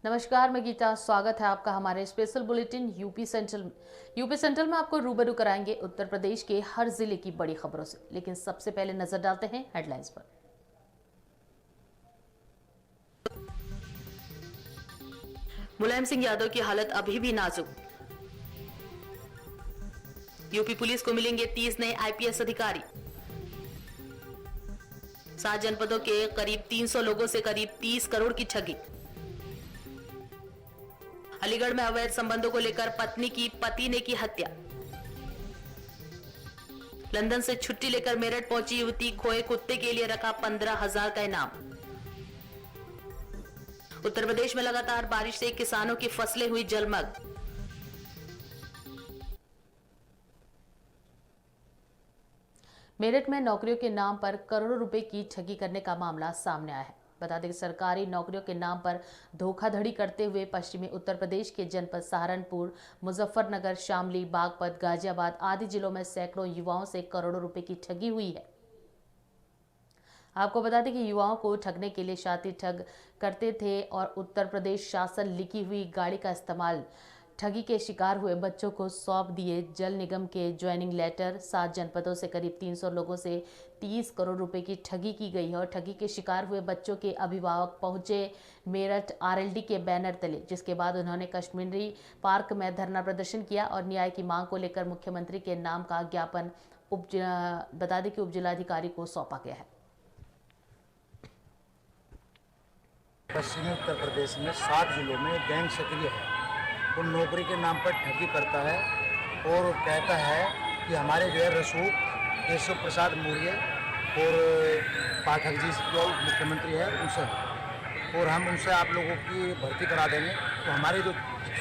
नमस्कार, मैं गीता। स्वागत है आपका हमारे स्पेशल बुलेटिन यूपी सेंट्रल में। यूपी सेंट्रल में आपको रूबरू कराएंगे उत्तर प्रदेश के हर जिले की बड़ी खबरों से, लेकिन सबसे पहले नजर डालते हैं हेडलाइंस पर। मुलायम सिंह यादव की हालत अभी भी नाजुक। यूपी पुलिस को मिलेंगे 30 नए आईपीएस अधिकारी। 7 जनपदों के करीब 300 लोगों से करीब 30 करोड़ की ठगी। अलीगढ़ में अवैध संबंधों को लेकर पत्नी की पति ने की हत्या। लंदन से छुट्टी लेकर मेरठ पहुंची युवती, खोए कुत्ते के लिए रखा 15,000 का इनाम। उत्तर प्रदेश में लगातार बारिश से किसानों की फसलें हुई जलमग्न। मेरठ में नौकरियों के नाम पर करोड़ों रुपए की ठगी करने का मामला सामने आया है। बता दें कि सरकारी नौकरियों के नाम पर धोखाधड़ी करते हुए पश्चिमी उत्तर प्रदेश के जनपद सहारनपुर, मुजफ्फरनगर, शामली, बागपत, गाजियाबाद आदि जिलों में सैकड़ों युवाओं से करोड़ों रुपए की ठगी हुई है। आपको बता दें कि युवाओं को ठगने के लिए शातिर ठग करते थे और उत्तर प्रदेश शासन लिखी हुई गाड़ी का इस्तेमाल ठगी के शिकार हुए बच्चों को सौंप दिए। जल निगम के ज्वाइनिंग लेटर। 7 जनपदों से करीब 300 लोगों से 30 करोड़ रुपए की ठगी की गई है और ठगी के शिकार हुए बच्चों के अभिभावक पहुंचे मेरठ आरएलडी के बैनर तले, जिसके बाद उन्होंने कश्मीरी पार्क में धरना प्रदर्शन किया और न्याय की मांग को लेकर मुख्यमंत्री के नाम का ज्ञापन बता दें कि उपजिलाधिकारी को सौंपा गया है। पश्चिमी उत्तर प्रदेश में 7 जिलों में गैंग सक्रिय है। वो नौकरी के नाम पर ठगी करता है और कहता है कि हमारे जो है रसूख केशव प्रसाद मौर्य और पाठक जी जो मुख्यमंत्री है उनसे है और हम उनसे आप लोगों की भर्ती करा देंगे। तो हमारे जो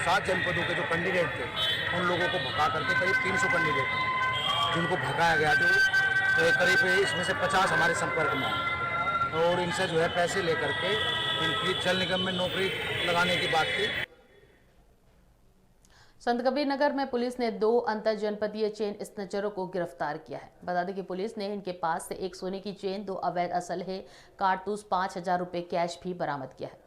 7 जनपदों के जो कैंडिडेट थे उन लोगों को भगा करके करीब 300 कैंडिडेट हैं जिनको भगाया गया। तो करीब इसमें से 50 हमारे संपर्क में हैं और इनसे जो है पैसे लेकर के इनकी जल निगम में नौकरी लगाने की बात की। संतकबीर नगर में पुलिस ने 2 अंतर जनपदीय चेन स्नैचरों को गिरफ्तार किया है। बता दें कि पुलिस ने इनके पास से एक सोने की चेन, 2 अवैध असलहे, कारतूस, 5,000 रुपए कैश भी बरामद किया है।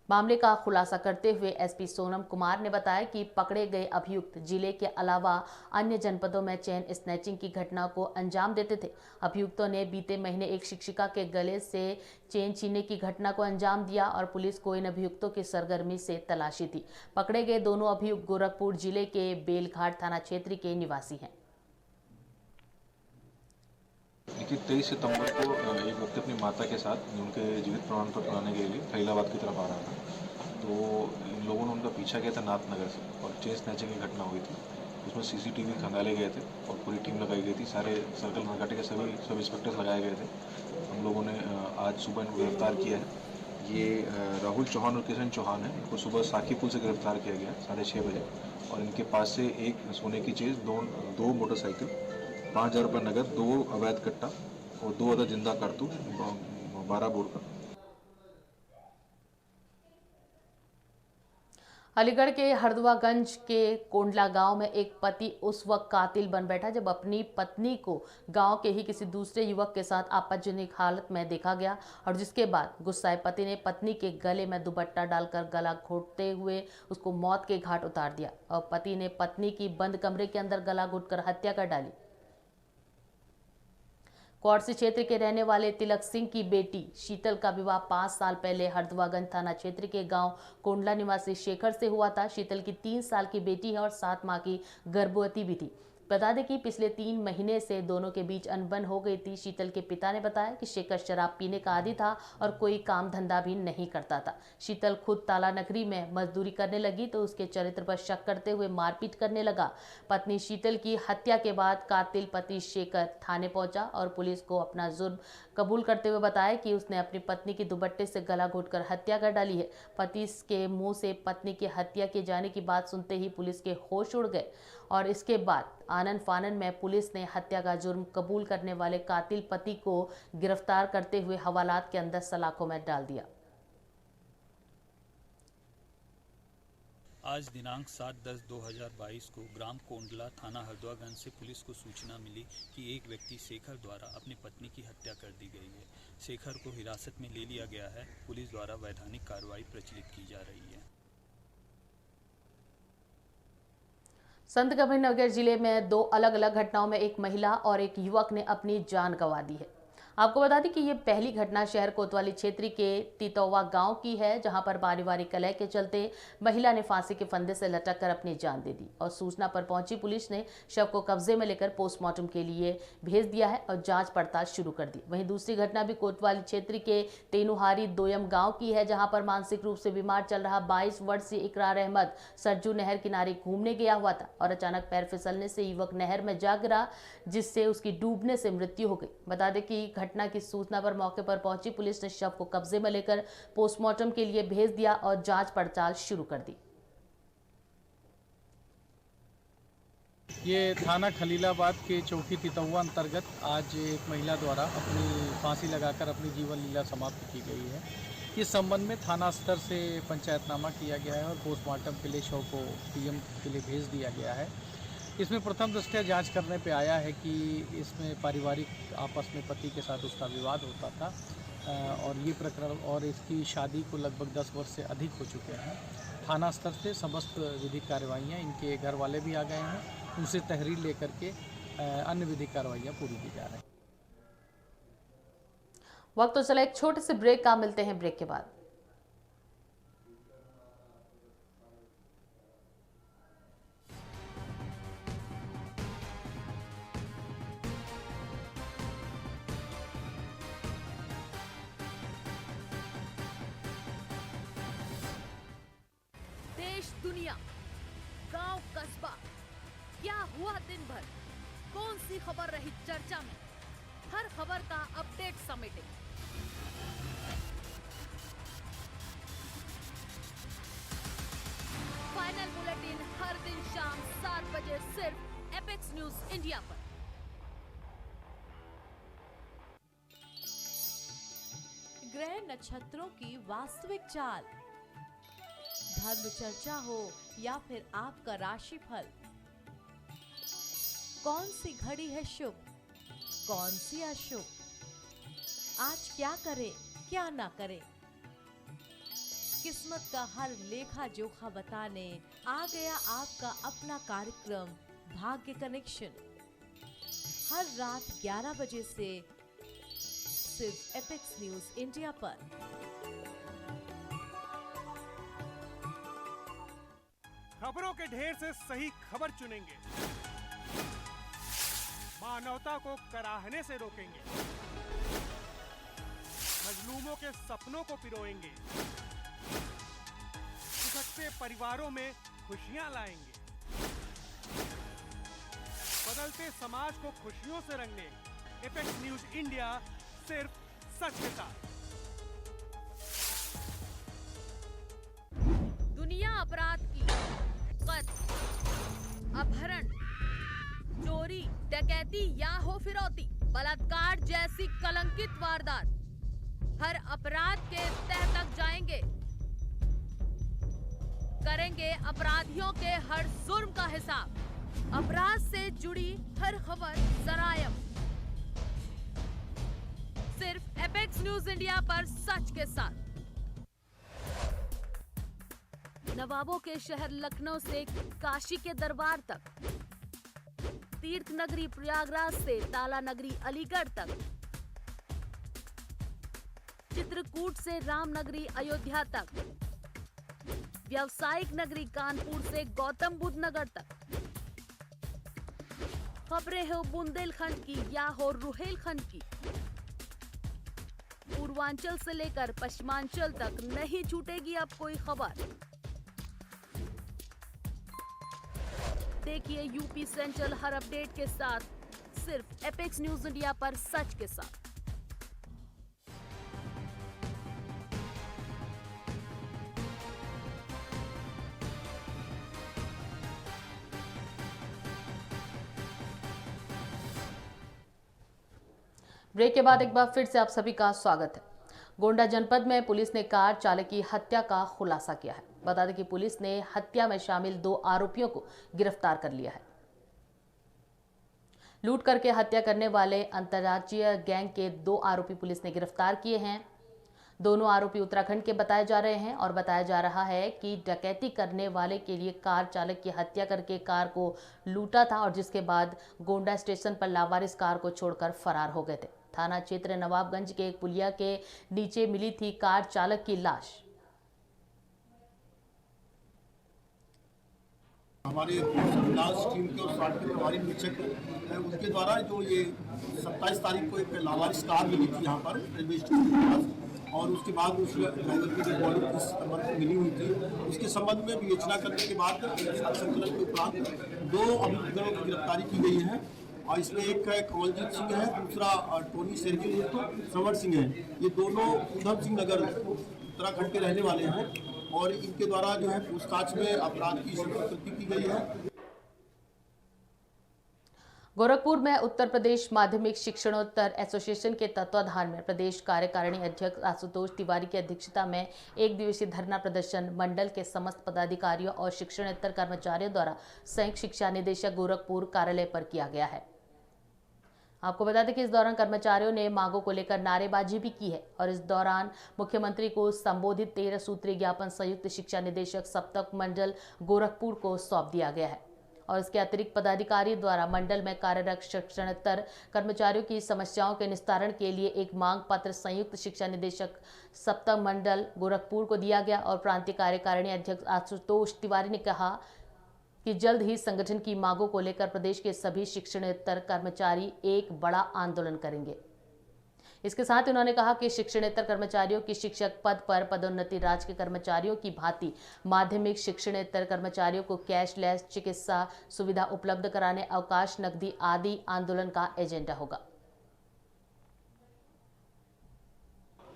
मामले का खुलासा करते हुए एसपी सोनम कुमार ने बताया कि पकड़े गए अभियुक्त जिले के अलावा अन्य जनपदों में चेन स्नैचिंग की घटना को अंजाम देते थे। अभियुक्तों ने बीते महीने एक शिक्षिका के गले से चेन छीनने की घटना को अंजाम दिया और पुलिस को इन अभियुक्तों की सरगर्मी से तलाशी थी। पकड़े गए दोनों अभियुक्त गोरखपुर जिले के बेलघाट थाना क्षेत्र के निवासी हैं। देखिए 23 सितंबर को एक व्यक्ति अपनी माता के साथ उनके जीवित प्रमाण पत्र बनाने के लिए फरीदाबाद की तरफ आ रहा था। तो इन लोगों ने उनका पीछा किया था नाथनगर से और चेन स्नैचिंग की घटना हुई थी। उसमें सीसीटीवी खंगाले गए थे और पूरी टीम लगाई गई थी। सारे सर्कल नाकाटे के सभी सब इंस्पेक्टर्स लगाए गए थे। हम लोगों ने आज सुबह इनको गिरफ्तार किया है। ये राहुल चौहान और किशन चौहान है। इनको सुबह साकी पुल से गिरफ्तार किया गया 6:30 बजे और इनके पास से एक सोने की चेन, दो मोटरसाइकिल, 5,000 रुपये नगद, 2 अवैध कट्टा और 2 अदर जिंदा कारतूस 12 बोर का। अलीगढ़ के हरदुआगंज के कोंडला गांव में एक पति उस वक्त कातिल बन बैठा जब अपनी पत्नी को गांव के ही किसी दूसरे युवक के साथ आपत्तिजनक हालत में देखा गया और जिसके बाद गुस्साए पति ने पत्नी के गले में दुपट्टा डालकर गला घोंटते हुए उसको मौत के घाट उतार दिया और पति ने पत्नी की बंद कमरे के अंदर गला घोंटकर हत्या कर डाली। कोटसी क्षेत्र के रहने वाले तिलक सिंह की बेटी शीतल का विवाह 5 साल पहले हरदुआगंज थाना क्षेत्र के गांव कोंडला निवासी शेखर से हुआ था। शीतल की 3 साल की बेटी है और 7 माह की गर्भवती भी थी। बता दें कि पिछले 3 महीने से दोनों के बीच अनबन हो गई थी। शीतल के पिता ने बताया कि शेखर शराब पीने का आदी था और कोई काम धंधा भी नहीं करता था। शीतल खुद ताला नगरी में मजदूरी करने लगी तो उसके चरित्र पर शक करते हुए मारपीट करने लगा। पत्नी शीतल की हत्या के बाद कातिल पति शेखर थाने पहुंचा और पुलिस को अपना जुर्म कबूल करते हुए बताया कि उसने अपनी पत्नी की दुपट्टे से गला घोंटकर हत्या कर डाली है। पति के मुंह से पत्नी की हत्या किए जाने की बात सुनते ही पुलिस के होश उड़ गए और इसके बाद आनन फानन में पुलिस ने हत्या का जुर्म कबूल करने वाले कातिल पति को गिरफ्तार करते हुए हवालात के अंदर सलाखों में डाल दिया। आज दिनांक 7/10/2022 को ग्राम कोंडला थाना हरदुआगंज से पुलिस को सूचना मिली कि एक व्यक्ति शेखर द्वारा अपनी पत्नी की हत्या कर दी गई है। शेखर को हिरासत में ले लिया गया है। पुलिस द्वारा वैधानिक कार्रवाई प्रचलित की जा रही है। संत कबीरनगर जिले में 2 अलग-अलग घटनाओं में एक महिला और एक युवक ने अपनी जान गंवा दी है। आपको बता दें कि ये पहली घटना शहर कोतवाली क्षेत्र के तितौवा गांव की है, जहां पर पारिवारिक कलह के चलते महिला ने फांसी के फंदे से लटककर अपनी जान दे दी और सूचना पर पहुंची पुलिस ने शव को कब्जे में लेकर पोस्टमार्टम के लिए भेज दिया है और जांच पड़ताल शुरू कर दी। वहीं दूसरी घटना भी कोतवाली क्षेत्र के तेनुहारी दोयम गाँव की है, जहाँ पर मानसिक रूप से बीमार चल रहा 22 वर्षीय इकरार अहमद सरजू नहर किनारे घूमने गया हुआ था और अचानक पैर फिसलने से युवक नहर में जा गिरा, जिससे उसकी डूबने से मृत्यु हो गई। बता दें कि घटना की सूचना पर मौके पर पहुंची पुलिस ने शव को कब्जे में लेकर पोस्टमार्टम के लिए भेज दिया और जांच पड़ताल शुरू कर दी। ये थाना खलीलाबाद के चौकी तितौवा अंतर्गत आज एक महिला द्वारा अपनी फांसी लगाकर अपनी जीवन लीला समाप्त की गई है। इस संबंध में थाना स्तर से पंचायतनामा किया गया है और पोस्टमार्टम के लिए शव को पीएम के लिए भेज दिया गया है। इसमें प्रथम दृष्टया जांच करने पे आया है कि इसमें पारिवारिक आपस में पति के साथ उसका विवाद होता था और ये प्रकरण और इसकी शादी को लगभग 10 वर्ष से अधिक हो चुके हैं। थाना स्तर से समस्त विधिक कार्रवाइयाँ, इनके घर वाले भी आ गए हैं, उनसे तहरीर लेकर के अन्य विधिक कार्रवाइयाँ पूरी की जा रही हैं। वक्त तो चला एक छोटे से ब्रेक का, मिलते हैं ब्रेक के बाद। देश दुनिया, गांव कस्बा, क्या हुआ दिन भर, कौन सी खबर रही चर्चा में, हर खबर का अपडेट समेटे फाइनल बुलेटिन हर दिन शाम 7 बजे सिर्फ एपेक्स न्यूज इंडिया पर। ग्रह नक्षत्रों की वास्तविक चाल, धर्म चर्चा हो या फिर आपका राशिफल, कौन सी घड़ी है शुभ, कौन सी अशुभ, आज क्या करें क्या ना करें, किस्मत का हर लेखा जोखा बताने आ गया आपका अपना कार्यक्रम भाग्य कनेक्शन। हर रात 11 बजे से सिर्फ एपेक्स न्यूज इंडिया पर। खबरों के ढेर से सही खबर चुनेंगे, मानवता को कराहने से रोकेंगे, मजलूमों के सपनों को पिरोएंगे, उखड़ते परिवारों में खुशियां लाएंगे, बदलते समाज को खुशियों से रंगने एपेक्स न्यूज इंडिया सिर्फ सच के साथ। दुनिया अपराध की, कत्ल, अपहरण, चोरी, डकैती या हो फिरौती, बलात्कार जैसी कलंकित वारदात, हर अपराध के तह तक जाएंगे, करेंगे अपराधियों के हर जुर्म का हिसाब, अपराध से जुड़ी हर खबर जरायम, सिर्फ एपेक्स न्यूज इंडिया पर सच के साथ। नवाबों के शहर लखनऊ से काशी के दरबार तक, तीर्थ नगरी प्रयागराज से ताला नगरी अलीगढ़ तक, चित्रकूट से रामनगरी अयोध्या तक, व्यावसायिक नगरी कानपुर से गौतम बुद्ध नगर तक, खबरें हो बुंदेलखंड की या हो रुहेलखंड की, पूर्वांचल से लेकर पश्चिमांचल तक नहीं छूटेगी अब कोई खबर। देखिए यूपी सेंट्रल हर अपडेट के साथ सिर्फ एपेक्स न्यूज इंडिया पर सच के साथ। ब्रेक के बाद एक बार फिर से आप सभी का स्वागत है। गोंडा जनपद में पुलिस ने कार चालक की हत्या का खुलासा किया है। बता दें कि पुलिस ने हत्या में शामिल 2 आरोपियों को गिरफ्तार कर लिया है। लूट करके हत्या करने वाले अंतर्राज्यीय गैंग के 2 आरोपी पुलिस ने गिरफ्तार किए हैं। दोनों आरोपी उत्तराखंड के बताए जा रहे हैं और बताया जा रहा है कि डकैती करने वाले के लिए कार चालक की हत्या करके कार को लूटा था और जिसके बाद गोंडा स्टेशन पर लावारिस कार को छोड़कर फरार हो गए थे। थाना क्षेत्र नवाबगंज के एक पुलिया के नीचे मिली थी कार चालक की लाश। हमारे लास्ट टीम के और साथ के प्रभारी निरीक्षक हैं, उनके द्वारा जो ये 27 तारीख को एक लावारिस कार मिली थी यहाँ पर रेलवे स्टेशन के पास, और उसके बाद उस ड्राइवर की जो बॉडी 30 सितंबर को मिली हुई थी, उसके संबंध में विवेचना करने के बाद संकलन के उपरांत 2 अभियुक्तों की गिरफ्तारी की गई है। और इसमें एक है कमलजीत सिंह है, दूसरा टोनी शेरगिल श्रवण सिंह है। ये दोनों उधम सिंह नगर उत्तराखंड के रहने वाले हैं और इनके द्वारा जो है पूछताछ में अपराध की स्वीकृति की गई है। गोरखपुर में उत्तर प्रदेश माध्यमिक शिक्षणोत्तर एसोसिएशन के तत्वाधान में प्रदेश कार्यकारिणी अध्यक्ष आशुतोष तिवारी की अध्यक्षता में 1 दिवसीय धरना प्रदर्शन मंडल के समस्त पदाधिकारियों और शिक्षणोत्तर कर्मचारियों द्वारा संयुक्त शिक्षा निदेशक गोरखपुर कार्यालय पर किया गया है। आपको बता दें कि इस दौरान कर्मचारियों ने मांगों को लेकर नारेबाजी भी की है और इस दौरान मुख्यमंत्री को संबोधित 13 सूत्रीय ज्ञापन संयुक्त शिक्षा निदेशक सप्तक मंडल गोरखपुर को सौंप दिया गया है और इसके अतिरिक्त पदाधिकारी द्वारा मंडल में कार्यरत शिक्षणोत्तर कर्मचारियों की समस्याओं के निस्तारण के लिए एक मांग पत्र संयुक्त शिक्षा निदेशक सप्तक मंडल गोरखपुर को दिया गया और प्रांतीय कार्यकारिणी अध्यक्ष आशुतोष तिवारी ने कहा कि जल्द ही संगठन की मांगों को लेकर प्रदेश के सभी शिक्षणोत्तर कर्मचारी एक बड़ा आंदोलन करेंगे। इसके साथ उन्होंने कहा कि शिक्षणेतर कर्मचारियों की शिक्षक पद पर पदोन्नति राज्य के कर्मचारियों की भांति माध्यमिक शिक्षणेतर कर्मचारियों को कैशलेस चिकित्सा सुविधा उपलब्ध कराने, अवकाश, नकदी आदि आंदोलन का एजेंडा होगा।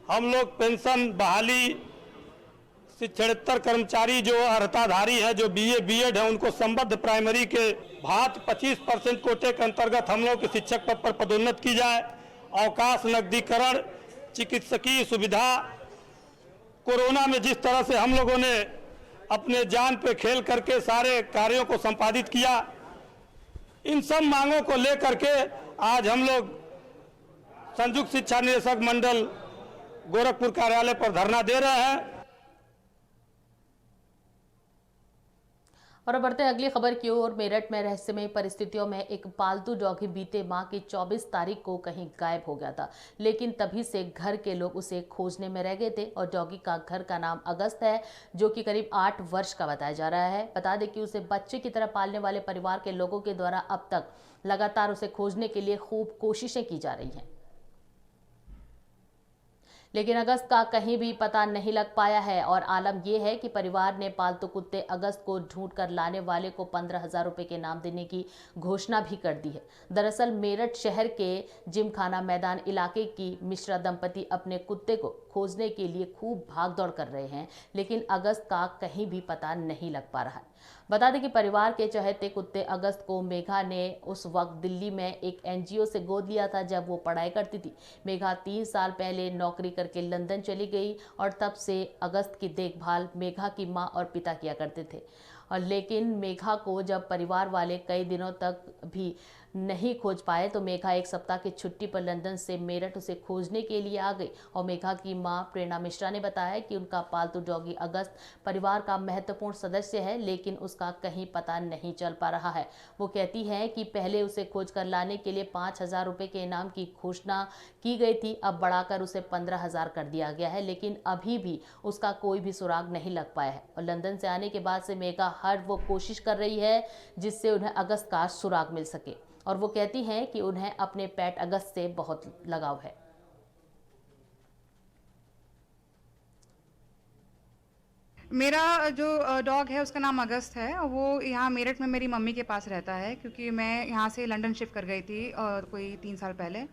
हम लोग पेंशन बहाली शिक्षणेतर कर्मचारी जो अर्हताधारी है, जो बीए बीएड है, उनको संबद्ध प्राइमरी के भांति 25% कोटे के अंतर्गत हम लोग के शिक्षक पद पर पदोन्नत की जाए। अवकाश, नकदीकरण, चिकित्सकीय सुविधा, कोरोना में जिस तरह से हम लोगों ने अपने जान पे खेल करके सारे कार्यों को संपादित किया, इन सब मांगों को लेकर के आज हम लोग संयुक्त शिक्षा निदेशक मंडल गोरखपुर कार्यालय पर धरना दे रहे हैं। और अब बढ़ते हैं अगली खबर की ओर। मेरठ में रहस्यमय परिस्थितियों में एक पालतू डॉगी बीते माह की 24 तारीख को कहीं गायब हो गया था, लेकिन तभी से घर के लोग उसे खोजने में रह गए थे और डॉगी का घर का नाम अगस्त है, जो कि करीब 8 वर्ष का बताया जा रहा है। बता दें कि उसे बच्चे की तरह पालने वाले परिवार के लोगों के द्वारा अब तक लगातार उसे खोजने के लिए खूब कोशिशें की जा रही हैं, लेकिन अगस्त का कहीं भी पता नहीं लग पाया है। और आलम यह है कि परिवार ने पालतू कुत्ते अगस्त को ढूंढ कर लाने वाले को 15,000 रुपए के इनाम देने की घोषणा भी कर दी है। दरअसल मेरठ शहर के जिमखाना मैदान इलाके की मिश्रा दंपति अपने कुत्ते को खोजने के लिए खूब भागदौड़ कर रहे हैं, लेकिन अगस्त का कहीं भी पता नहीं लग पा रहा है। बता दें कि परिवार के चहेते कुत्ते अगस्त को मेघा ने उस वक्त दिल्ली में एक एनजीओ से गोद लिया था जब वो पढ़ाई करती थी। मेघा 3 साल पहले नौकरी करके लंदन चली गई और तब से अगस्त की देखभाल मेघा की मां और पिता किया करते थे। और लेकिन मेघा को जब परिवार वाले कई दिनों तक भी नहीं खोज पाए तो मेघा एक सप्ताह की छुट्टी पर लंदन से मेरठ उसे खोजने के लिए आ गई। और मेघा की मां प्रेरणा मिश्रा ने बताया कि उनका पालतू डॉगी अगस्त परिवार का महत्वपूर्ण सदस्य है, लेकिन उसका कहीं पता नहीं चल पा रहा है। वो कहती है कि पहले उसे खोज कर लाने के लिए 5,000 रुपए के इनाम की घोषणा की गई थी, अब बढ़ाकर उसे 15,000 कर दिया गया है, लेकिन अभी भी उसका कोई भी सुराग नहीं लग पाया है। और लंदन से आने के बाद से मेघा हर वो कोशिश कर रही है जिससे उन्हें अगस्त का सुराग मिल सके। और वो कहती हैं कि उन्हें अपने पेट अगस्त से बहुत लगाव है। मेरा जो डॉग है उसका नाम अगस्त है। वो यहाँ मेरठ में मेरी मम्मी के पास रहता है, क्योंकि मैं यहाँ से लंदन शिफ्ट कर गई थी और कोई 3 साल पहले,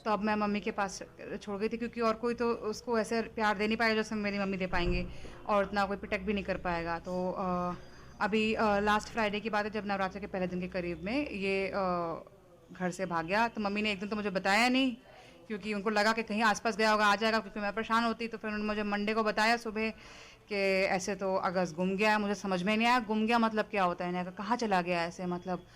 तो अब मैं मम्मी के पास छोड़ गई थी, क्योंकि और कोई तो उसको ऐसे प्यार दे नहीं पाएगा जैसे मेरी मम्मी दे पाएंगे और इतना कोई प्रोटेक्ट भी नहीं कर पाएगा। तो अभी लास्ट फ्राइडे की बात है, जब नवरात्र के पहले दिन के करीब में ये घर से भाग गया। तो मम्मी ने एक दिन तो मुझे बताया नहीं क्योंकि उनको लगा कि कहीं आसपास गया होगा, आ जाएगा, क्योंकि मैं परेशान होती। तो फिर उन्होंने मुझे मंडे को बताया सुबह कि ऐसे तो अगस्त गुम गया है। मुझे समझ में नहीं आया गुम गया मतलब क्या होता है, कहाँ चला गया ऐसे, मतलब।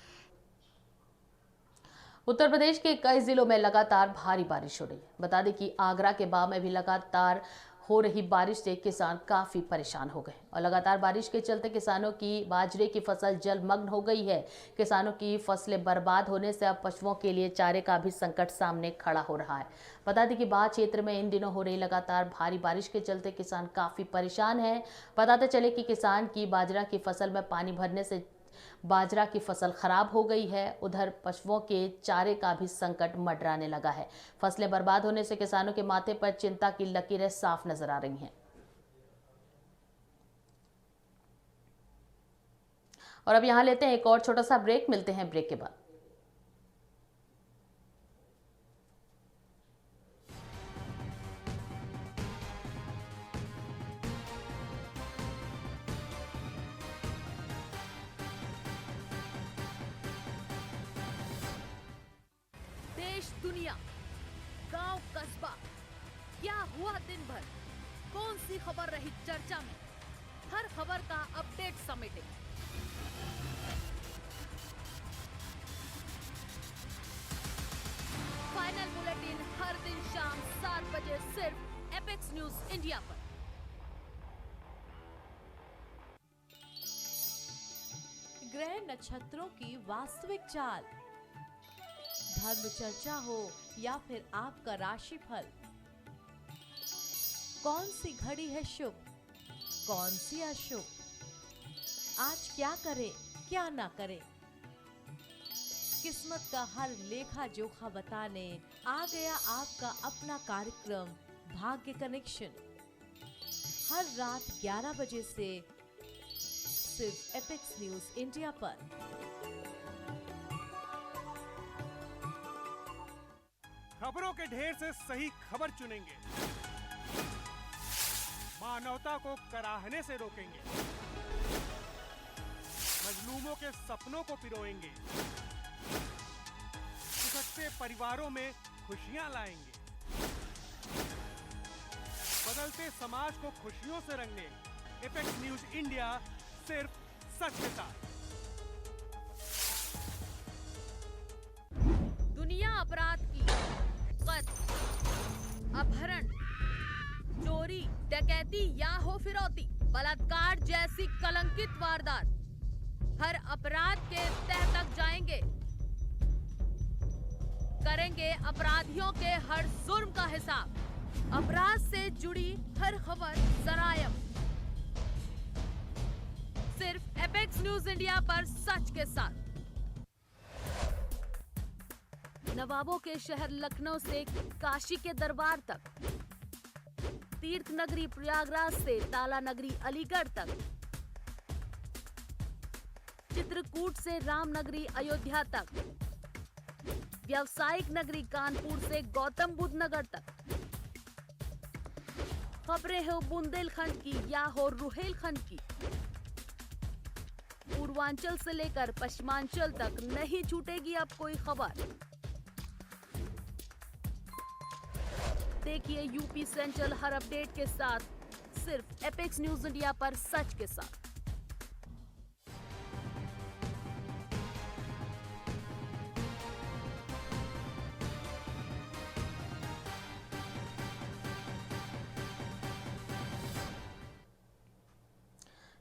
उत्तर प्रदेश के कई जिलों में लगातार भारी बारिश हो रही है। बता दें कि आगरा के बाव में भी लगातार हो रही बारिश से किसान काफी परेशान हो गए और लगातार बारिश के चलते किसानों की बाजरे की फसल जलमग्न हो गई है। किसानों की फसलें बर्बाद होने से अब पशुओं के लिए चारे का भी संकट सामने खड़ा हो रहा है। बता दें कि बाढ़ क्षेत्र में इन दिनों हो रही लगातार भारी बारिश के चलते किसान काफी परेशान हैं। बताते चले कि किसान की बाजरा की फसल में पानी भरने से बाजरा की फसल खराब हो गई है। उधर पशुओं के चारे का भी संकट मंडराने लगा है। फसलें बर्बाद होने से किसानों के माथे पर चिंता की लकीरें साफ नजर आ रही हैं। और अब यहां लेते हैं एक और छोटा सा ब्रेक, मिलते हैं ब्रेक के बाद। देश दुनिया, गांव कस्बा, क्या हुआ दिन भर, कौन सी खबर रही चर्चा में, हर खबर का अपडेट समेटे फाइनल बुलेटिन हर दिन शाम 7 बजे सिर्फ एपेक्स न्यूज इंडिया पर। ग्रह नक्षत्रों की वास्तविक चाल, धर्म चर्चा हो या फिर आपका राशिफल, कौन सी घड़ी है शुभ, कौन सी अशुभ, आज क्या करें क्या ना करें, किस्मत का हर लेखा जोखा बताने आ गया आपका अपना कार्यक्रम भाग्य कनेक्शन। हर रात 11 बजे से सिर्फ एपेक्स न्यूज इंडिया पर। खबरों के ढेर से सही खबर चुनेंगे, मानवता को कराहने से रोकेंगे, मजलूमों के सपनों को पिरोएंगे, खिसकते परिवारों में खुशियां लाएंगे, बदलते समाज को खुशियों से रंगने एपेक्स न्यूज इंडिया सिर्फ सच के साथ। दुनिया अपराध की, कत्ल, अपहरण, चोरी, डकैती या हो फिरौती, बलात्कार जैसी कलंकित वारदात, हर अपराध के तह तक जाएंगे, करेंगे अपराधियों के हर जुर्म का हिसाब, अपराध से जुड़ी हर खबर सरायम, सिर्फ एपेक्स न्यूज इंडिया पर सच के साथ। नवाबों के शहर लखनऊ से काशी के दरबार तक, तीर्थ नगरी प्रयागराज से ताला नगरी अलीगढ़ तक, चित्रकूट से रामनगरी अयोध्या तक, व्यावसायिक नगरी कानपुर से गौतम बुद्ध नगर तक, खबरें हो बुंदेलखंड की या हो रुहेलखंड की, पूर्वांचल से लेकर पश्चिमांचल तक नहीं छूटेगी अब कोई खबर। देखिए यूपी सेंट्रल हर अपडेट के साथ सिर्फ एपेक्स न्यूज इंडिया पर सच के साथ।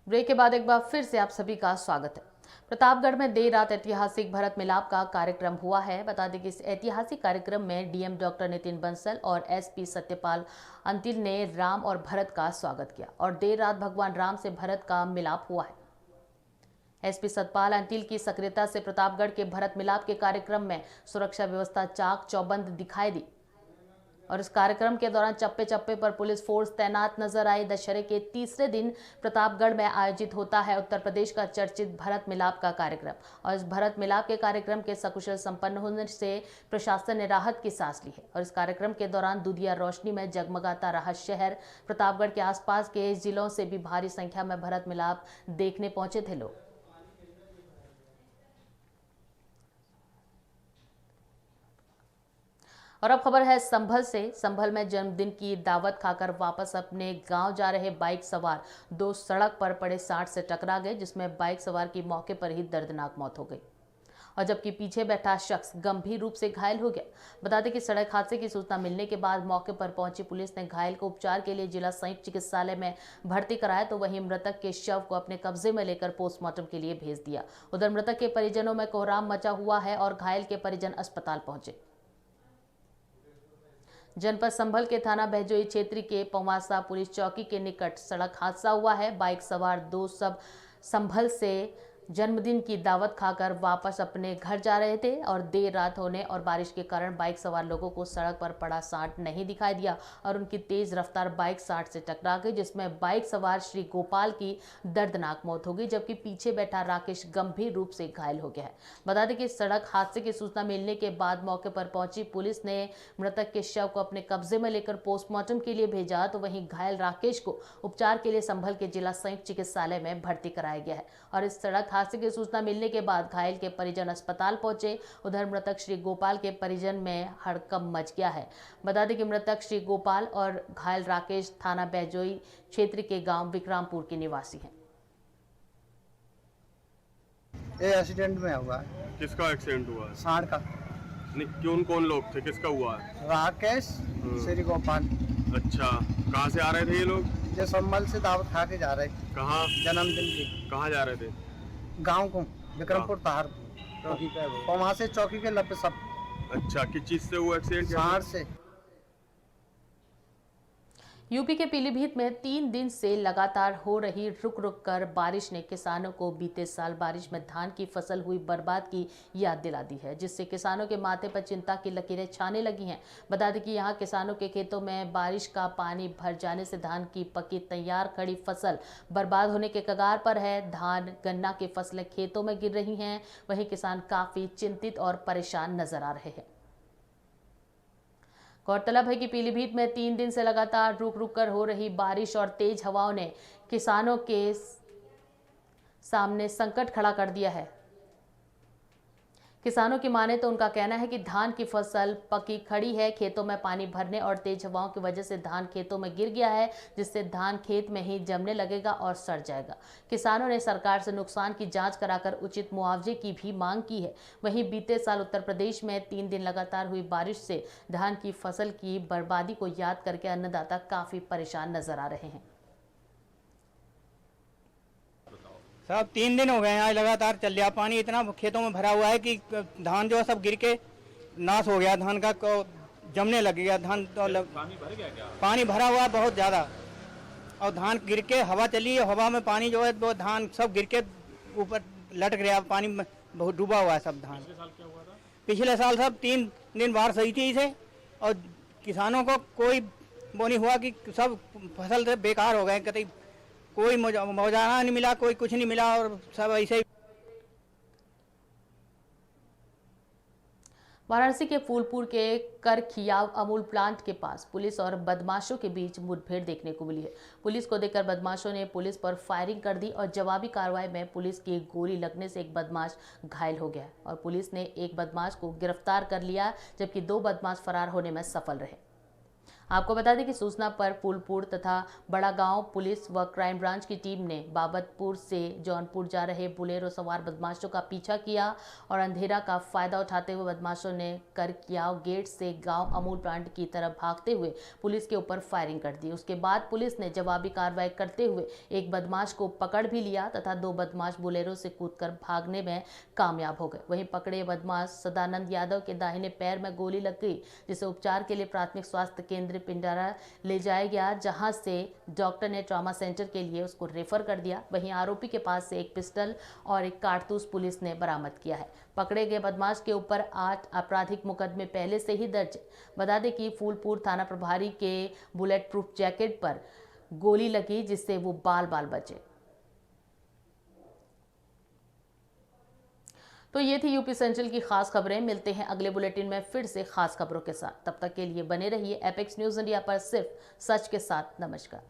ब्रेक के बाद एक बार फिर से आप सभी का स्वागत है। प्रतापगढ़ में देर रात ऐतिहासिक भरत मिलाप का कार्यक्रम हुआ है। बता दें कि इस ऐतिहासिक कार्यक्रम में डीएम डॉक्टर नितिन बंसल और एसपी सत्यपाल अंतिल ने राम और भरत का स्वागत किया और देर रात भगवान राम से भरत का मिलाप हुआ है। एसपी सतपाल अंतिल की सक्रियता से प्रतापगढ़ के भरत मिलाप के कार्यक्रम में सुरक्षा व्यवस्था चाक चौबंद दिखाई दी और इस कार्यक्रम के दौरान चप्पे चप्पे पर पुलिस फोर्स तैनात नजर आई। दशहरे के तीसरे दिन प्रतापगढ़ में आयोजित होता है उत्तर प्रदेश का चर्चित भरत मिलाप का कार्यक्रम और इस भरत मिलाप के कार्यक्रम के सकुशल संपन्न होने से प्रशासन ने राहत की सांस ली है और इस कार्यक्रम के दौरान दुधिया रोशनी में जगमगाता रहा शहर। प्रतापगढ़ के आसपास के जिलों से भी भारी संख्या में भरत मिलाप देखने पहुंचे थे लोग। और अब खबर है संभल से। संभल में जन्मदिन की दावत खाकर वापस अपने गांव जा रहे बाइक सवार दो सड़क पर पड़े साठ से टकरा गए, जिसमें बाइक सवार की मौके पर ही दर्दनाक मौत हो गई और जबकि पीछे बैठा शख्स गंभीर रूप से घायल हो गया। बता दें कि सड़क हादसे की सूचना मिलने के बाद मौके पर पहुंची पुलिस ने घायल को उपचार के लिए जिला संयुक्त चिकित्सालय में भर्ती कराया, तो वहीं मृतक के शव को अपने कब्जे में लेकर पोस्टमार्टम के लिए भेज दिया। उधर मृतक के परिजनों में कोहराम मचा हुआ है और घायल के परिजन अस्पताल पहुंचे। जनपद संभल के थाना बहजोई क्षेत्र के पवासा पुलिस चौकी के निकट सड़क हादसा हुआ है। बाइक सवार दो सब संभल से जन्मदिन की दावत खाकर वापस अपने घर जा रहे थे और देर रात होने और बारिश के कारण बाइक सवार लोगों को सड़क पर पड़ा सांड नहीं दिखाई दिया और उनकी तेज रफ्तार बाइक सांड से टकरा गई, जिसमें बाइक सवार श्री गोपाल की दर्दनाक मौत हो गई, जबकि पीछे बैठा राकेश गंभीर रूप से घायल हो गया है। बता दें कि सड़क हादसे की सूचना मिलने के बाद मौके पर पहुंची पुलिस ने मृतक के शव को अपने कब्जे में लेकर पोस्टमार्टम के लिए भेजा, तो वहीं घायल राकेश को उपचार के लिए संभल के जिला संयुक्त चिकित्सालय में भर्ती कराया गया है। और इस सड़क हादसे की सूचना मिलने के बाद घायल के परिजन अस्पताल पहुंचे। उधर मृतक श्री गोपाल के परिजन में हड़कंप मच गया है। बता दें कि मृतक श्री गोपाल और घायल राकेश थाना बहजोई क्षेत्र के गांव विक्रमपुर के निवासी हैं। ये एक्सीडेंट में हुआ है। किसका एक्सीडेंट हुआ है? सांड का। नहीं, कौन लोग थे? किसका हुआ है? राकेश श्री गोपाल। अच्छा, कहाँ से आ रहे थे ये लोग? जो संभल से दावत खा के जा रहे थे। कहाँ? जन्मदिन की। कहाँ जा रहे थे? गांव को विक्रमपुर तार चौकी पे, वहाँ से चौकी के लपे सब। अच्छा, किस चीज से हुआ एक्सीडेंट? सांड से। यूपी के पीलीभीत में 3 दिन से लगातार हो रही रुक रुक कर बारिश ने किसानों को बीते साल बारिश में धान की फसल हुई बर्बाद की याद दिला दी है, जिससे किसानों के माथे पर चिंता की लकीरें छाने लगी हैं। बता दें कि यहां किसानों के खेतों में बारिश का पानी भर जाने से धान की पकी तैयार खड़ी फसल बर्बाद होने के कगार पर है। धान गन्ना की फसलें खेतों में गिर रही हैं, वहीं किसान काफी चिंतित और परेशान नजर आ रहे हैं। गौरतलब है कि पीलीभीत में 3 दिन से लगातार रुक रुक कर हो रही बारिश और तेज हवाओं ने किसानों के सामने संकट खड़ा कर दिया है। किसानों की माने तो उनका कहना है कि धान की फसल पकी खड़ी है, खेतों में पानी भरने और तेज हवाओं की वजह से धान खेतों में गिर गया है, जिससे धान खेत में ही जमने लगेगा और सड़ जाएगा। किसानों ने सरकार से नुकसान की जांच कराकर उचित मुआवजे की भी मांग की है। वहीं बीते साल उत्तर प्रदेश में 3 दिन लगातार हुई बारिश से धान की फसल की बर्बादी को याद करके अन्नदाता काफी परेशान नजर आ रहे हैं। साहब 3 दिन हो गए हैं, आज लगातार चल रहा पानी इतना खेतों में भरा हुआ है कि धान जो है सब गिर के नाश हो गया, धान का जमने लग गया। धान तो पानी भर गया क्या? पानी भरा हुआ है बहुत ज़्यादा और धान गिर के हवा चली है, हवा में पानी जो है वो धान सब गिर के ऊपर लटक गया, पानी में बहुत डूबा हुआ है सब धान। पिछले साल क्या हुआ था? पिछले साल सब 3 दिन बारिश सही थी इसे और किसानों को कोई वो नहीं हुआ कि सब फसल से बेकार हो गए, कतई कोई मुआवजा नहीं मिला, कोई कुछ नहीं मिला और सब ऐसे ही। वाराणसी के फूलपुर के करखियाव अमूल प्लांट के पास पुलिस और बदमाशों के बीच मुठभेड़ देखने को मिली है। पुलिस को देखकर बदमाशों ने पुलिस पर फायरिंग कर दी और जवाबी कार्रवाई में पुलिस की गोली लगने से एक बदमाश घायल हो गया और पुलिस ने एक बदमाश को गिरफ्तार कर लिया, जबकि 2 बदमाश फरार होने में सफल रहे। आपको बता दें कि सूचना पर फूलपुर तथा बड़ा गांव पुलिस व क्राइम ब्रांच की टीम ने बाबतपुर से जौनपुर जा रहे बुलेरो सवार बदमाशों का पीछा किया और अंधेरा का फायदा उठाते हुए बदमाशों ने करकियाव गेट से गांव अमूल प्लांट की तरफ भागते हुए पुलिस के ऊपर फायरिंग कर दी। उसके बाद पुलिस ने जवाबी कार्रवाई करते हुए एक बदमाश को पकड़ भी लिया तथा 2 बदमाश बुलेरो से कूदकर भागने में कामयाब हो गए। वहीं पकड़े बदमाश सदानंद यादव के दाहिने पैर में गोली लग गई, जिसे उपचार के लिए प्राथमिक स्वास्थ्य केंद्र पिंडारा ले जाया गया, जहां से डॉक्टर ने ट्रॉमा सेंटर के लिए उसको रेफर कर दिया। वहीं आरोपी के पास से एक पिस्टल और एक कारतूस पुलिस ने बरामद किया है। पकड़े गए बदमाश के ऊपर 8 आपराधिक मुकदमे पहले से ही दर्ज। बता दें कि फूलपुर थाना प्रभारी के बुलेट प्रूफ जैकेट पर गोली लगी, जिससे वो बाल बाल बचे। तो ये थी यूपी सेंट्रल की खास खबरें। मिलते हैं अगले बुलेटिन में फिर से खास खबरों के साथ। तब तक के लिए बने रहिए एपेक्स न्यूज़ इंडिया पर, सिर्फ सच के साथ। नमस्कार।